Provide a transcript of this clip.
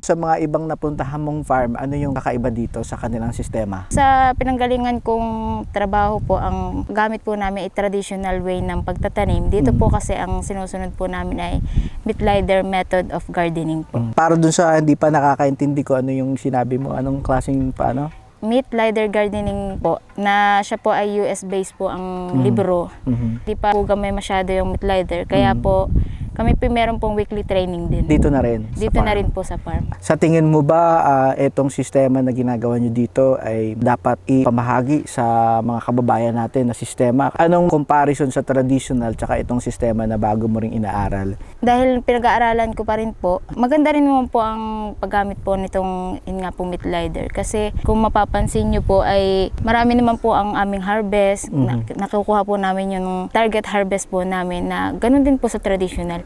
sa mga ibang napuntahan mong farm, ano yung kakaiba dito sa kanilang sistema? Sa pinanggalingan kong trabaho po, ang gamit po namin ay traditional way ng pagtatanim. Dito po kasi ang sinusunod po namin ay Mittleider method of gardening po. Para dun sa hindi pa nakakaintindi ko ano yung sinabi mo, anong klaseng paano? Mittleider gardening po, na siya po ay US-based po ang libro. Hindi pa po gamay masyado yung Mittleider, kaya po kami po meron pong weekly training din. Dito na rin? Dito na rin po sa farm. Sa tingin mo ba, itong sistema na ginagawa nyo dito ay dapat ipamahagi sa mga kababayan natin na sistema? Anong comparison sa traditional tsaka itong sistema na bago mo ring inaaral? Dahil pinag-aaralan ko pa rin po, maganda rin naman po ang paggamit po nitong nga po Mittleider. Kasi kung mapapansin nyo po ay marami naman po ang aming harvest. Nakukuha po namin yung target harvest po namin na ganun din po sa traditional.